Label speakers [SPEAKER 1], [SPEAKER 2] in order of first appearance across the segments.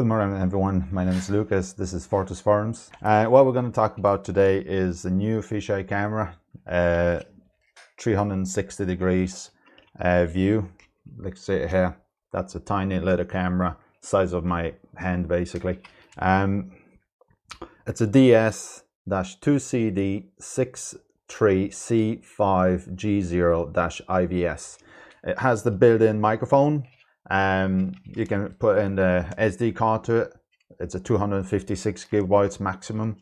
[SPEAKER 1] Good morning everyone, my name is Lucas, this is Fortis Forums. What we're going to talk about today is the new fisheye camera, 360 degrees view. Like say here, that's a tiny little camera, size of my hand basically. It's a DS-23C5G0-IVS. It has the built-in microphone. You can put in the SD card to it. It's a 256 gigabytes maximum.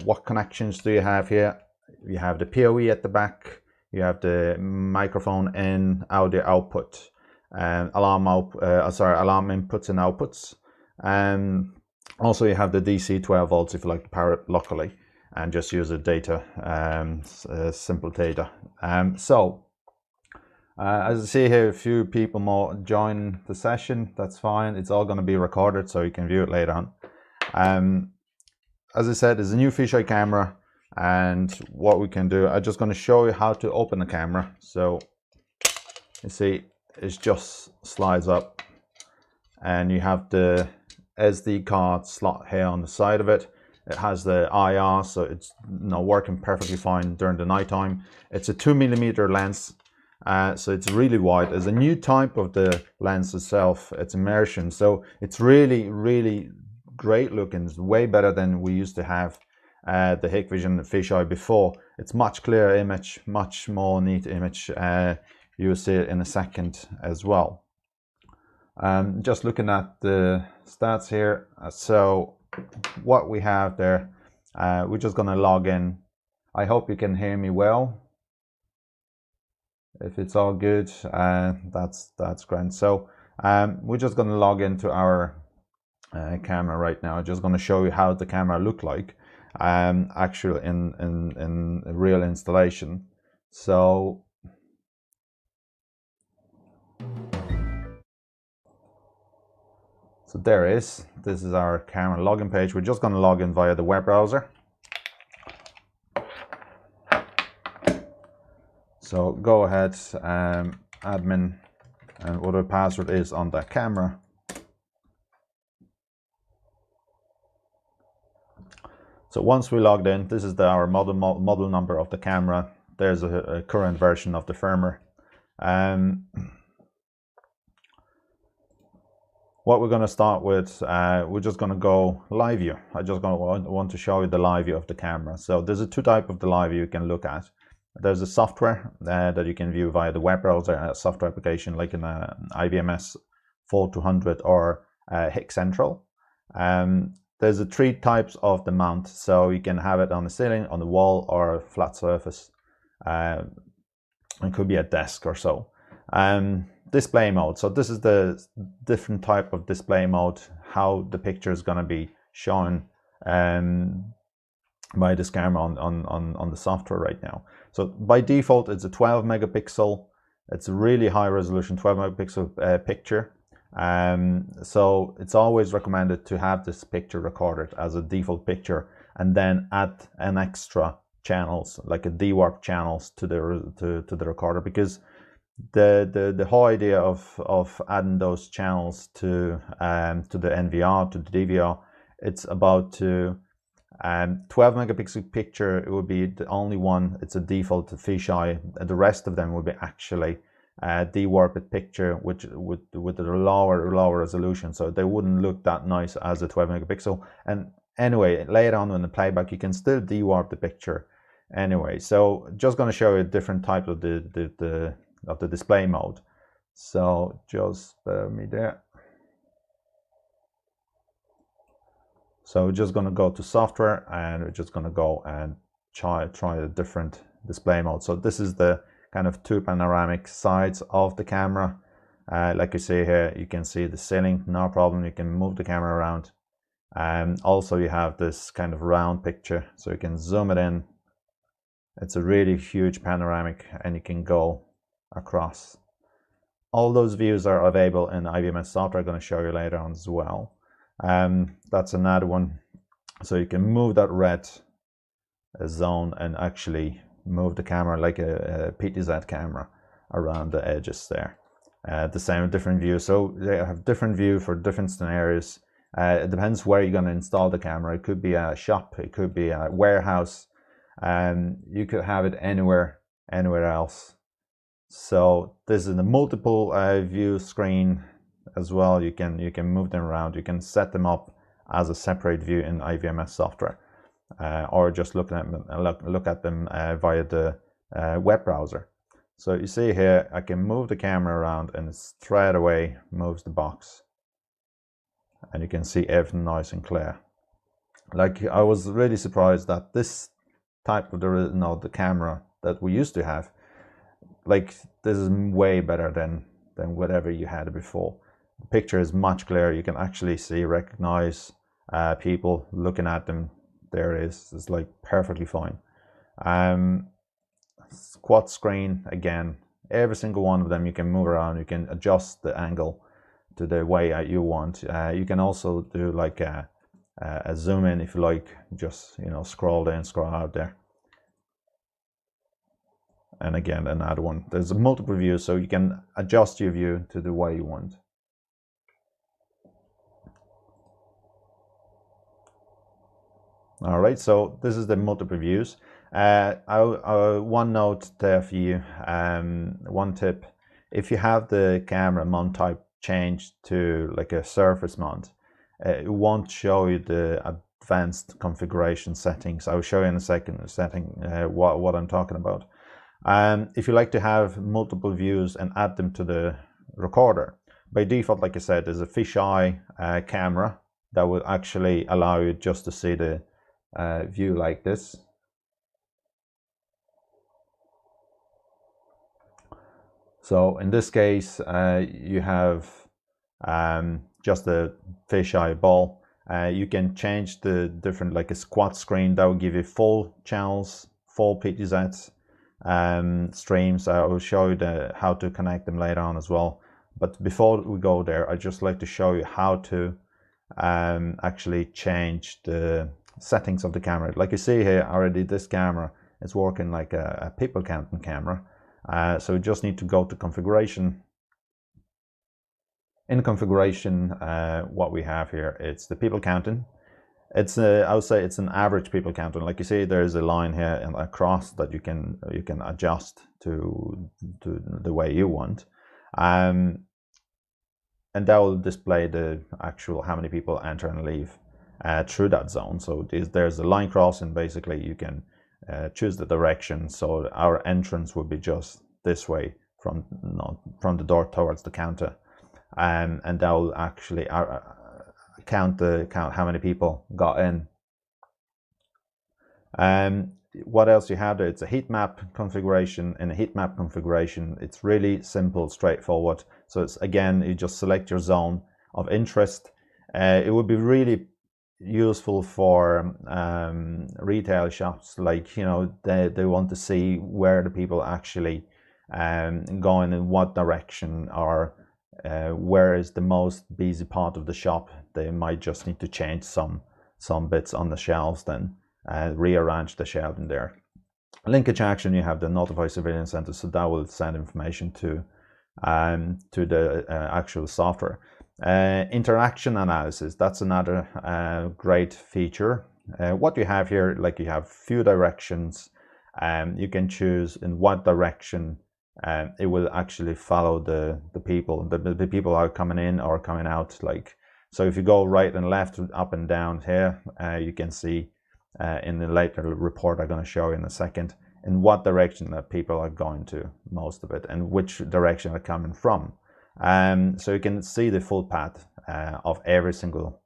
[SPEAKER 1] What connections do you have here? You have the PoE at the back. You have the microphone in, audio output, alarm inputs and outputs. Also, you have the DC 12 volts if you like to power it locally and just use the data, simple data. As you see here, a few people more join the session. That's fine. It's all going to be recorded so you can view it later on. As I said, it's a new fisheye camera, and what we can do, I'm just going to show you how to open the camera. So you see, it just slides up, and you have the SD card slot here on the side of it. It has the IR, so it's working perfectly fine during the night time. It's a 2mm lens. So it's really wide. There's a new type of the lens itself. It's Immersion, so it's really great looking. It's way better than we used to have the Hikvision fisheye before. It's much clearer image, much more neat image. You'll see it in a second as well. Just looking at the stats here. So what we have there, we're just gonna log in. I hope you can hear me well. If it's all good, that's great. So we're just going to log into our camera right now. I'm just going to show you how the camera look like actually in a real installation. So there is. This is our camera login page. We're just going to log in via the web browser. So go ahead, admin, and what the password is on the camera. So once we logged in, this is our model number of the camera. There's a current version of the firmware. What we're going to start with, we're just going to go live view. I just want to show you the live view of the camera. So there's two types of the live view you can look at. There's a software that you can view via the web browser, a software application like an IVMS 4200 or Hick Central. There's three types of the mount, so you can have it on the ceiling, on the wall, or a flat surface. It could be a desk or so. Display mode. So this is the different type of display mode, how the picture is going to be shown by this camera on the software right now. So by default, it's a 12 megapixel. It's a really high resolution 12 megapixel picture. So it's always recommended to have this picture recorded as a default picture, and then add an extra channels like a dewarp channels to the recorder, because the whole idea of adding those channels to the NVR, to the DVR, it's about to 12 megapixel picture. It will be the only one. It's a default fisheye. The rest of them will be actually dewarped picture, which with a lower resolution, so they wouldn't look that nice as a 12 megapixel. And anyway, later on in the playback, you can still dewarp the picture anyway. So just going to show you a different type of the display mode. So just bear with me there. So we're just going to go to software, and we're just going to go and try a different display mode. So this is the kind of two panoramic sides of the camera. Like you see here, you can see the ceiling, no problem. You can move the camera around. And also you have this kind of round picture, so you can zoom it in. It's a really huge panoramic, and you can go across. All those views are available in IVMS software. I'm going to show you later on as well. That's another one, so you can move that red zone and actually move the camera like a PTZ camera around the edges there. The same with different views, so they have different view for different scenarios. It depends where you're going to install the camera. It could be a shop, it could be a warehouse, and you could have it anywhere else. So this is the multiple view screen as well. You can move them around. You can set them up as a separate view in IVMS software, or just look at them via the web browser. So you see here, I can move the camera around and it straight away moves the box, and you can see everything nice and clear. Like, I was really surprised that this type of the camera that we used to have, like, this is way better than whatever you had before. The picture is much clearer. You can actually recognize people looking at them. There it is. It's like perfectly fine. Quad screen again. Every single one of them you can move around. You can adjust the angle to the way you want. You can also do like a zoom in if you like. Just scroll in, scroll out there. And again, another one. There's multiple views, so you can adjust your view to the way you want. All right, so this is the multiple views. One note there for you, one tip: if you have the camera mount type changed to like a surface mount, it won't show you the advanced configuration settings. I will show you in a second what I'm talking about. If you like to have multiple views and add them to the recorder, by default, like I said, there's a fisheye camera that will actually allow you just to see the view like this. So in this case, you have just a fisheye ball. You can change the different, like a quad screen that will give you full channels, full PTZ streams. I will show you how to connect them later on as well. But before we go there, I'd just like to show you how to actually change the settings of the camera. Like you see here already, this camera is working like a people counting camera. So we just need to go to configuration. In configuration, what we have here, it's the people counting. It's I would say it's an average people counting. Like you see, there's a line here and across that you can adjust to the way you want, and that will display the actual how many people enter and leave through that zone. So there's a line crossing. Basically, you can choose the direction. So our entrance would be just this way from the door towards the counter, and that will actually count how many people got in. What else you have there? It's a heat map configuration. In a heat map configuration, it's really simple, straightforward. So it's, again, you just select your zone of interest. It would be really useful for retail shops, like they want to see where the people actually going, in what direction, or where is the most busy part of the shop. They might just need to change some bits on the shelves, then rearrange the shelving there. Linkage action, you have the notify surveillance center, so that will send information to the actual software. Interaction analysis, that's another great feature. What you have here, like, you have few directions, you can choose in what direction it will actually follow the people. The people are coming in or coming out. Like, so if you go right and left, up and down here, you can see in the later report I'm going to show you in a second, in what direction that people are going to, most of it, and which direction they're coming from. So you can see the full path of every single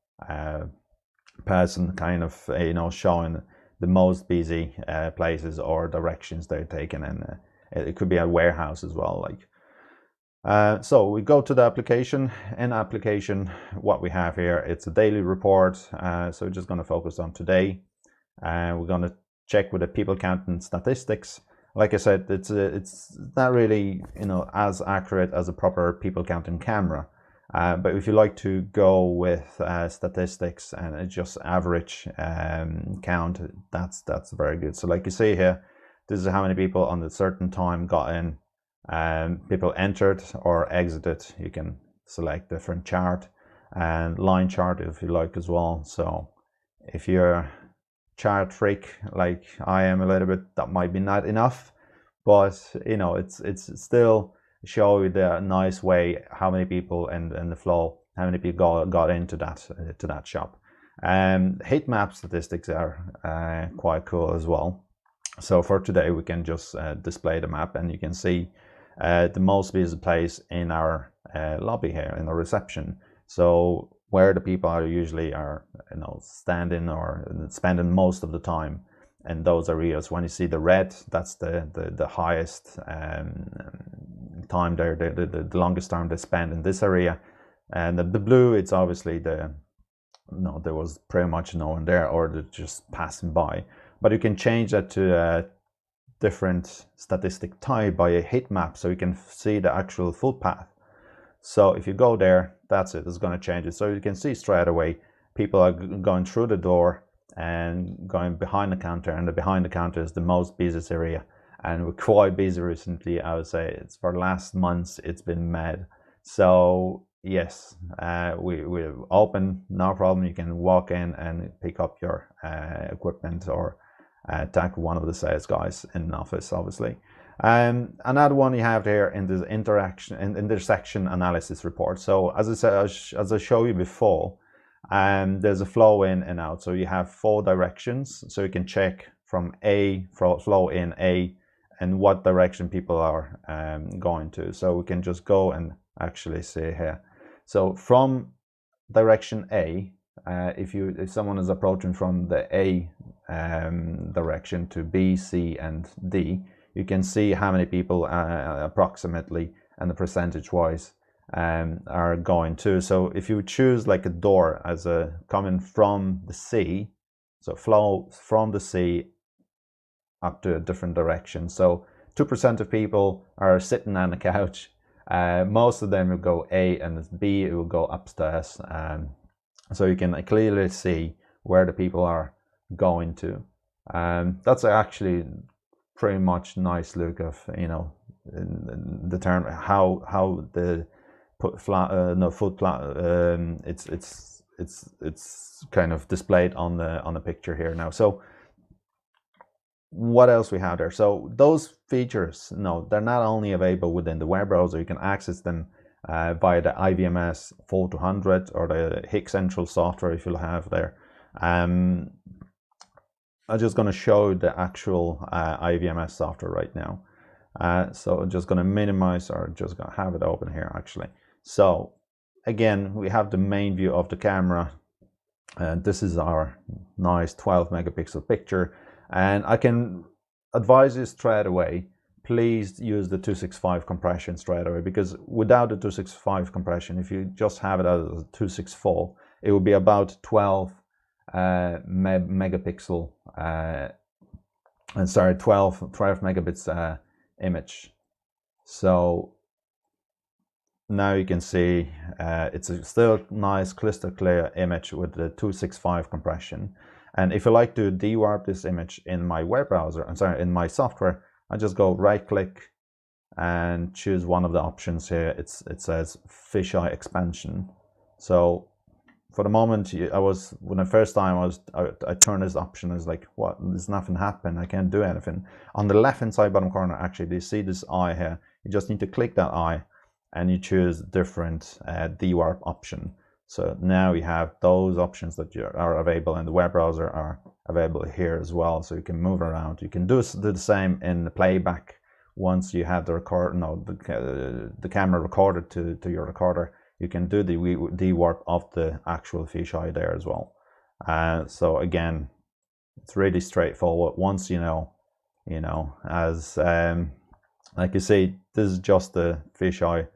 [SPEAKER 1] person, kind of showing the most busy places or directions they're taking, and it could be a warehouse as well. Like, so we go to the application. In application, what we have here, it's a daily report. So we're just going to focus on today. We're going to check with the people counting statistics. Like I said, it's not really as accurate as a proper people counting camera. But if you like to go with statistics and it's just average count, that's very good. So like you see here, this is how many people on a certain time got in, people entered or exited. You can select different chart. and line chart if you like as well. So if you're a chart freak like I am a little bit, that might be not enough, but you know, it's still show you the nice way how many people and the flow, how many people got into that to that shop. And heat map statistics are quite cool as well. So for today we can just display the map, and you can see the most visited place in our lobby here in the reception. So where the people are usually you know, standing or spending most of the time in those areas. When you see the red, that's the highest time there, the longest time they spend in this area. And the blue, it's obviously there was pretty much no one there, or they're just passing by. But you can change that to a different statistic type by a heat map, so you can see the actual footpath. So if you go there, that's it, it's going to change it. So you can see straight away people are going through the door and going behind the counter, and the behind the counter is the most busiest area. And we're quite busy recently, I would say. It's for the last months, it's been mad. So yes, we're open, no problem. You can walk in and pick up your equipment, or tag one of the sales guys in the office, obviously. Another one you have there in the intersection analysis report. So as I said, as I showed you before, there's a flow in and out. So you have 4 directions, so you can check from A, flow in A, and what direction people are going to. So we can just go and actually see here. So from direction A, if someone is approaching from the A direction to B, C, and D, you can see how many people approximately and the percentage wise are going to. So if you choose like a door as a coming from the C, so flow from the C up to a different direction. So 2% of people are sitting on the couch. Most of them will go A, and B it will go upstairs. So you can clearly see where the people are going to. That's actually pretty much nice look of, you know, the term how the it's kind of displayed on the picture here now. So what else we have there? So those features, no, they're not only available within the web browser. You can access them via the IVMS 4200 or the Hik Central software if you'll have there. I'm just going to show the actual IVMS software right now. So I'm just going to minimize, or just going to have it open here actually. So again, we have the main view of the camera. This is our nice 12 megapixel picture. And I can advise you straight away, please use the 265 compression straight away, because without the 265 compression, if you just have it as a 264, it will be about 12 megapixel, and sorry, 12 megabits image. So now you can see it's a still nice crystal clear image with the 265 compression. And if you like to dewarp this image in my web browser, I'm sorry, in my software, I just go right click and choose one of the options here. It says Fisheye expansion. So for the moment, when the first time I turned this option, I was like, what? There's nothing happened. I can't do anything. On the left hand side bottom corner, actually, do you see this eye here? You just need to click that eye and you choose different dewarp option. So now you have those options that are available in the web browser are available here as well. So you can move around. You can do the same in the playback once you have the the camera recorded to your recorder. You can do the dewarp of the actual fisheye there as well. So again, it's really straightforward. Once you know, as like you see, this is just the fisheye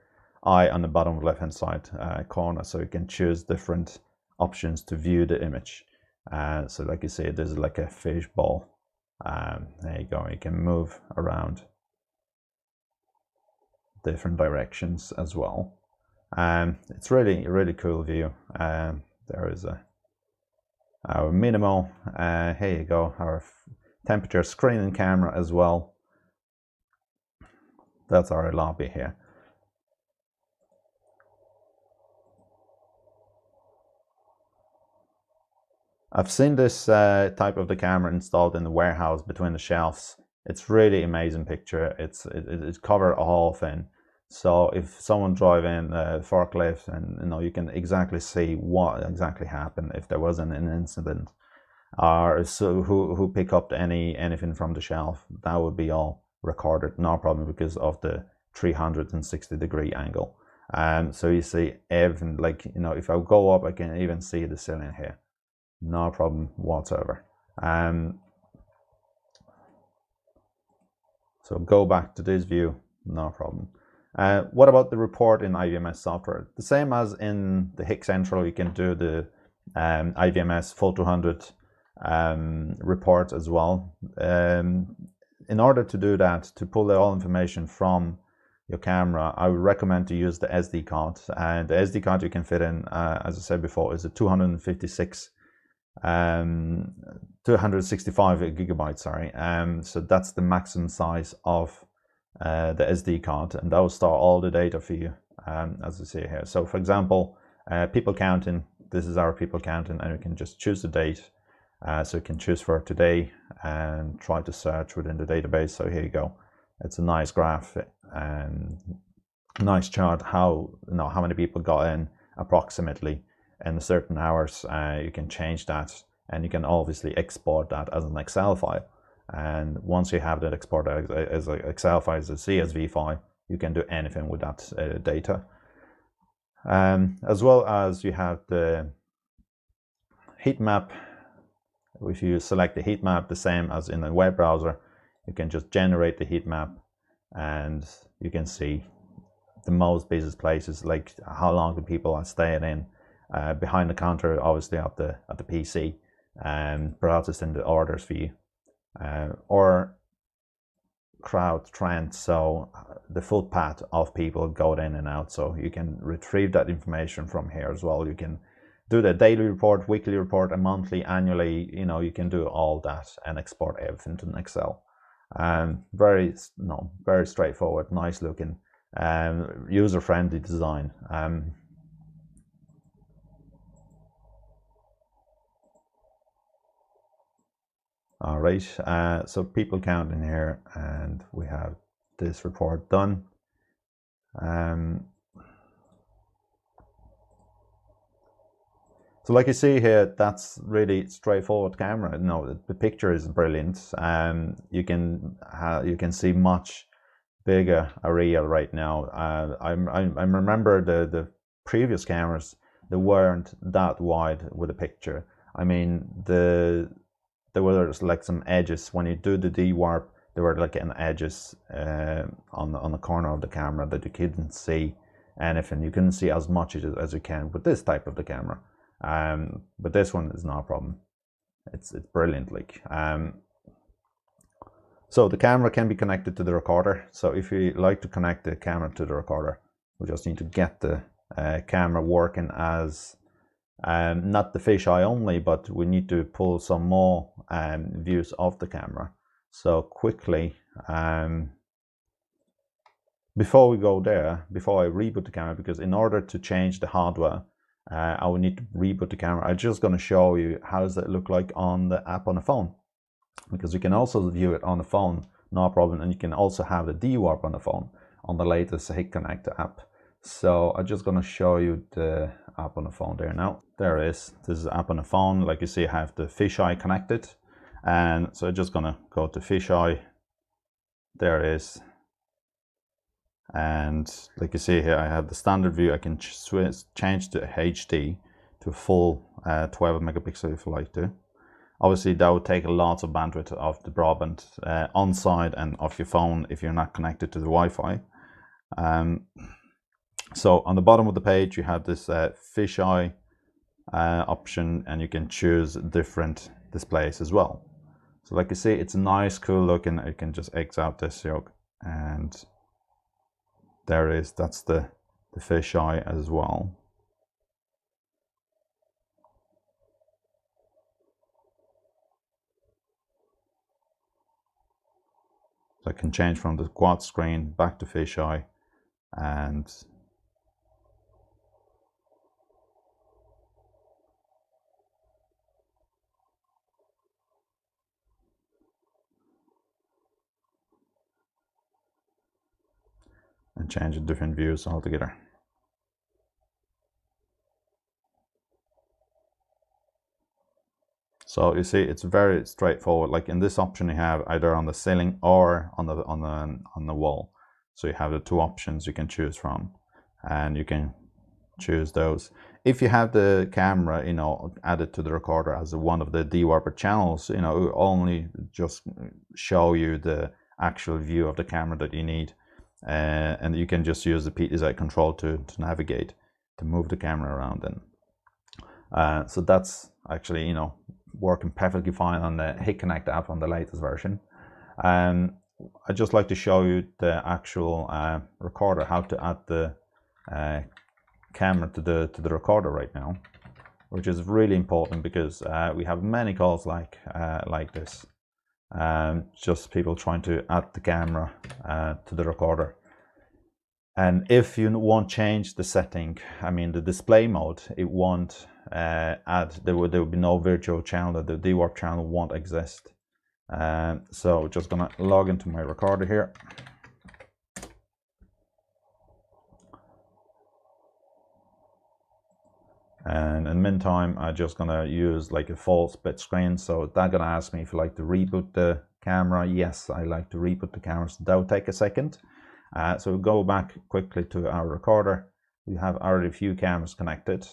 [SPEAKER 1] eye on the bottom left hand side corner, so you can choose different options to view the image. So like you see, there's like a fish ball. There you go. You can move around different directions as well. It's really really cool view. There is our minimal. Here you go. Our temperature screen and camera as well. That's our lobby here. I've seen this type of the camera installed in the warehouse between the shelves. It's really amazing picture. It's covered a whole thing. So if someone drive in a forklift, and you know, you can exactly see what exactly happened if there was an incident, or so who pick up anything from the shelf, that would be all recorded, no problem, because of the 360-degree angle. So you see everything, like, you know, if I go up, I can even see the ceiling here, no problem whatsoever. So go back to this view, no problem. What about the report in IVMS software? The same as in the Hik Central, you can do the IVMS full 200 report as well. In order to do that, to pull all information from your camera, I would recommend to use the SD card. And the SD card you can fit in, as I said before, is a 265 gigabytes, sorry. So that's the maximum size of the SD card, and that will store all the data for you, as you see here. So for example, people counting, this is our people counting, and you can just choose the date. So you can choose for today and try to search within the database. So here you go. It's a nice graph and nice chart how, you know, how many people got in approximately in certain hours. You can change that, and you can obviously export that as an Excel file. And once you have that exported as an Excel file, as a CSV file, you can do anything with that data. As well as you have the heat map. If you select the heat map, the same as in a web browser, you can just generate the heat map, and you can see the most busiest places, like how long the people are staying in, behind the counter, obviously at the PC, and processing the orders for you, or crowd trend, so the footpath of people going in and out. So you can retrieve that information from here as well. You can do the daily report, weekly report, and monthly, annually. You know, you can do all that and export everything to an Excel. Very straightforward, nice looking, user-friendly design. All right, so people count in here, and we have this report done. So like you see here, that's really straightforward camera. No, the picture is brilliant. You can see much bigger area right now. I remember the previous cameras, they weren't that wide with the picture. I mean, there were like some edges when you do the de-warp. There were like an edges on the corner of the camera that you couldn't see anything. You couldn't see as much as you can with this type of the camera. But this one is not a problem. It's brilliant. Like, so the camera can be connected to the recorder. So if you like to connect the camera to the recorder, we just need to get the camera working as not the fisheye only, but we need to pull some more views of the camera. So quickly, before we go there, before I reboot the camera, because in order to change the hardware, I will need to reboot the camera. I'm just going to show you how does it look like on the app on the phone, because you can also view it on the phone, no problem, and you can also have the de-warp on the phone on the latest Hik Connect app. So I'm just going to show you the app on the phone there now. There it is. This is the app on the phone. Like you see, I have the Fisheye connected, and so I'm just going to go to Fisheye. There it is. And like you see here, I have the standard view. I can change the HD to full 12 megapixel if you like to. Obviously, that would take a lot of bandwidth of the broadband on site and off your phone if you're not connected to the Wi-Fi. So on the bottom of the page, you have this fisheye option, and you can choose different displays as well. So like you see, it's a nice, cool looking. I can just X out this yoke, and there it is. That's the fisheye as well. So I can change from the quad screen back to fisheye, and and change different views altogether. So you see, it's very straightforward. Like in this option, you have either on the ceiling or on the wall. So you have the two options you can choose from, and you can choose those. If you have the camera, you know, added to the recorder as one of the dewarper channels, you know, it will only just show you the actual view of the camera that you need, and you can just use the PTZ control to navigate, to move the camera around. And so that's actually, you know, working perfectly fine on the HikConnect app on the latest version. I'd just like to show you the actual recorder, how to add the camera to the recorder right now, which is really important because we have many calls like this, just people trying to add the camera to the recorder. And if you won't change the setting, I mean the display mode, it won't there will be no virtual channel. The dewarp channel won't exist. So just gonna log into my recorder here. And in the meantime, I'm just gonna use like a full split screen. So that's gonna ask me if I like to reboot the camera. Yes, I like to reboot the camera. So that'll take a second. So we'll go back quickly to our recorder. We have already a few cameras connected.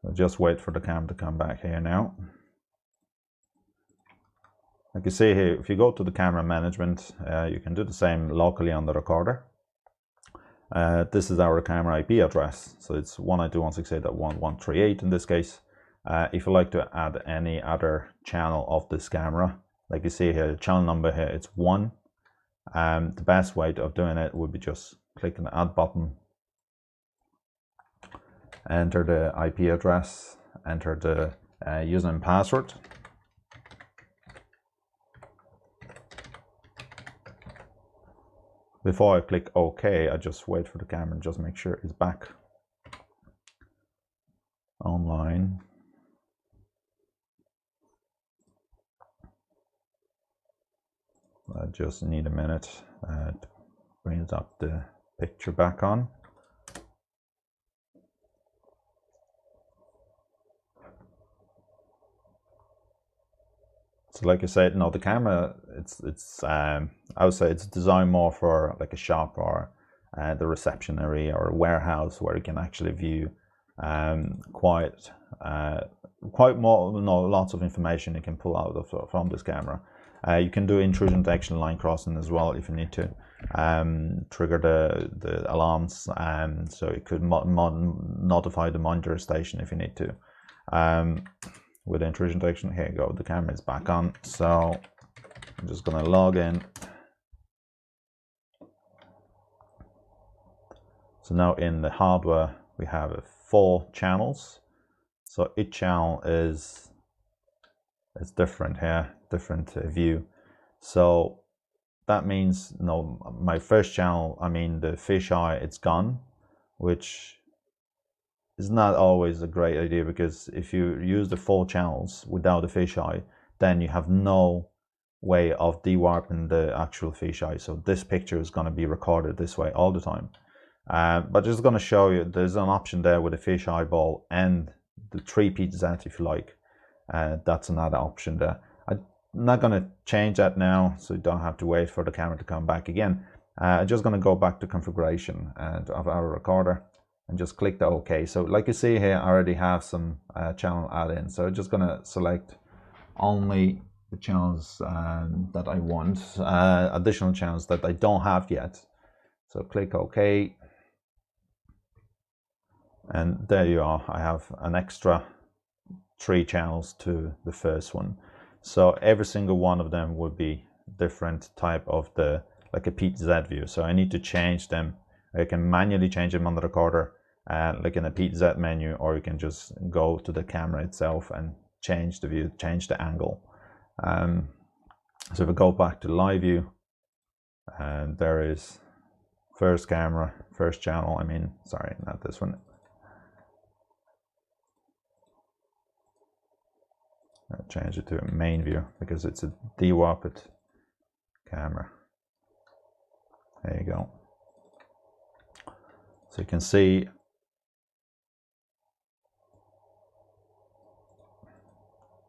[SPEAKER 1] So just wait for the camera to come back here now. Like you see here, if you go to the camera management, you can do the same locally on the recorder. This is our camera IP address, so it's 192.168.1.138 in this case. If you like to add any other channel of this camera, like you see here, the channel number here, it's 1. The best way of doing it would be just clicking the add button, enter the IP address, enter the username and password. Before I click OK, I just wait for the camera and just make sure it's back online. I just need a minute to bring up the picture back on. So like I said, no, the camera, I would say it's designed more for like a shop or the reception area or a warehouse where you can actually view quite more, lots of information you can pull out from this camera. You can do intrusion detection, line crossing as well if you need to trigger the alarms, so it could notify the monitor station if you need to. With intrusion detection, here you go, the camera is back on. So I'm just gonna log in. So now in the hardware we have 4 channels. So each channel is different here, different view. So that means, my first channel, I mean the fisheye, it's gone, which is not always a great idea, because if you use the 4 channels without the fisheye, then you have no way of dewarping the actual fisheye. So this picture is going to be recorded this way all the time. But just going to show you, there's an option there with a fisheye ball and the 3 PTZ if you like. That's another option there. I'm not going to change that now, so you don't have to wait for the camera to come back again. I'm just going to go back to configuration of our recorder and just click the OK. So like you see here, I already have some channel add-in. So I'm just going to select only the channels that I want, additional channels that I don't have yet. So click OK. And there you are. I have an extra 3 channels to the first one. So every single one of them would be different type of like a PTZ view. So I need to change them. I can manually change them on the recorder, like in a PTZ menu, or you can just go to the camera itself and change the view, change the angle. So if we go back to live view, and there is first camera, first channel, I mean, sorry, not this one. I'll change it to a main view because it's a de-warped camera. There you go. So you can see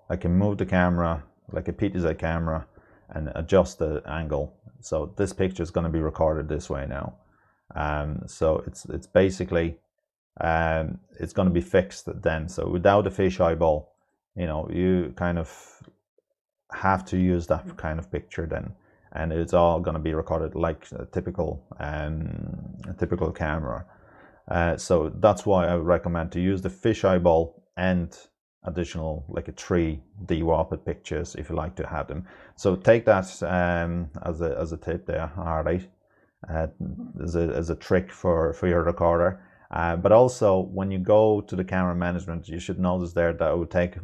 [SPEAKER 1] I can move the camera like a PTZ camera and adjust the angle. So this picture is going to be recorded this way now. So it's basically it's going to be fixed then. So without a fisheye ball, you know, you kind of have to use that kind of picture then, and it's all going to be recorded like a typical camera. So that's why I would recommend to use the fisheye ball and additional like a 3 de-warped pictures if you like to have them. So take that as a tip there, all right, as a trick for your recorder. But also when you go to the camera management, you should notice there that it would take a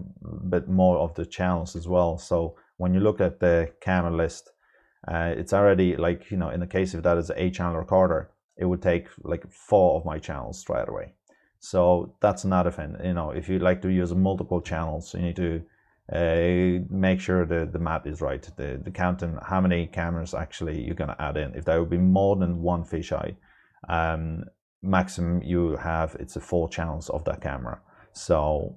[SPEAKER 1] bit more of the channels as well. So when you look at the camera list, it's already like, you know, in the case of that is an 8-channel recorder, it would take like 4 of my channels straight away. So that's another thing, you know, if you like to use multiple channels, you need to make sure the map is right, the counting how many cameras actually you're going to add in. If there would be more than one fisheye, maximum you have, it's a 4 channels of that camera. So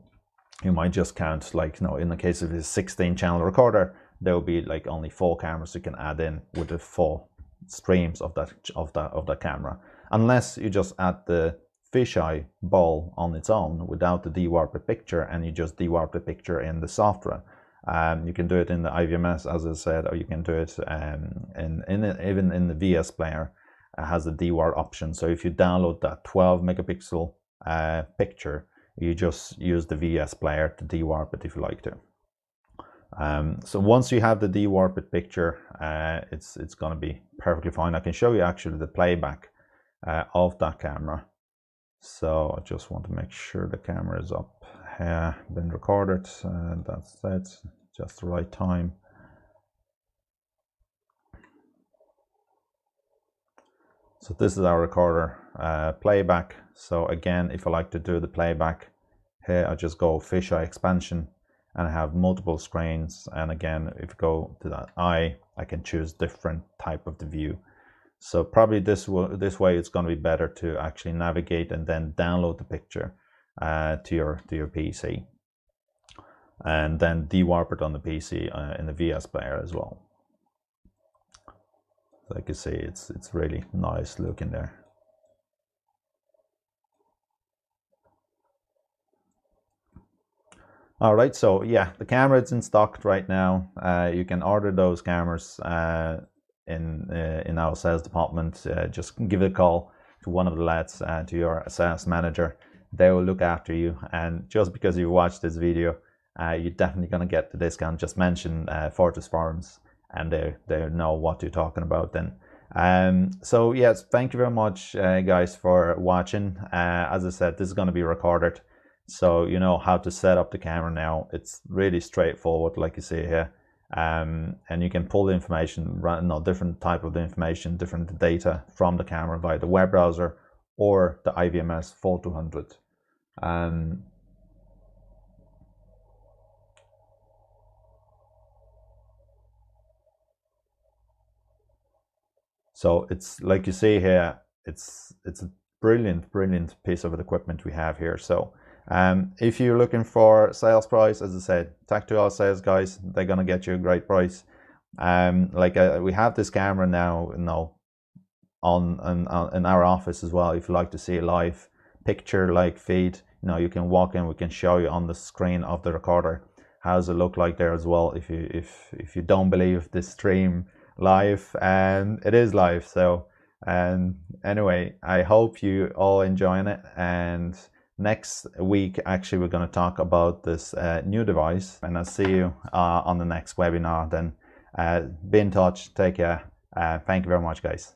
[SPEAKER 1] you might just count, like, you know, in the case of a 16-channel recorder, there will be like only 4 cameras you can add in with the 4 streams of that camera, unless you just add the fisheye ball on its own without the de-warped picture, and you just de-warp the picture in the software. You can do it in the IVMS, as I said, or you can do it even in the VS player. Has a de-warp option. So if you download that 12 megapixel picture, you just use the VS player to de-warp it if you like to. So once you have the de-warped picture, it's going to be perfectly fine. I can show you actually the playback of that camera. So I just want to make sure the camera is up here, been recorded, and that's it, just the right time. So this is our recorder playback. So again, if I like to do the playback here, I just go fisheye expansion and I have multiple screens. And again, if you go to that eye, I can choose different type of the view. So probably this way it's going to be better to actually navigate and then download the picture to your PC, and then de-warp it on the PC in the VS player as well. So like you see, it's really nice looking there. All right, so yeah, the camera is in stock right now. You can order those cameras in our sales department. Just give a call to one of the lads, to your sales manager. They will look after you, and just because you watched this video, you're definitely going to get the discount. Just mention Fortis Forums and they know what you're talking about then. So yes, thank you very much guys for watching. As I said, this is going to be recorded, so you know how to set up the camera now. It's really straightforward, like you see here. And you can pull the information, different type of the information, different data from the camera via the web browser or the IVMS 4200. So it's like you see here, it's a brilliant piece of equipment we have here. So if you're looking for sales price, as I said, talk to our sales guys. They're gonna get you a great price. We have this camera now, in our office as well. If you like to see a live picture like feed, you can walk in. We can show you on the screen of the recorder how does it look like there as well. If you don't believe this stream live, and it is live. So anyway, I hope you all enjoying it, and next week actually we're going to talk about this new device, and I'll see you on the next webinar then. Be in touch, take care. Thank you very much guys.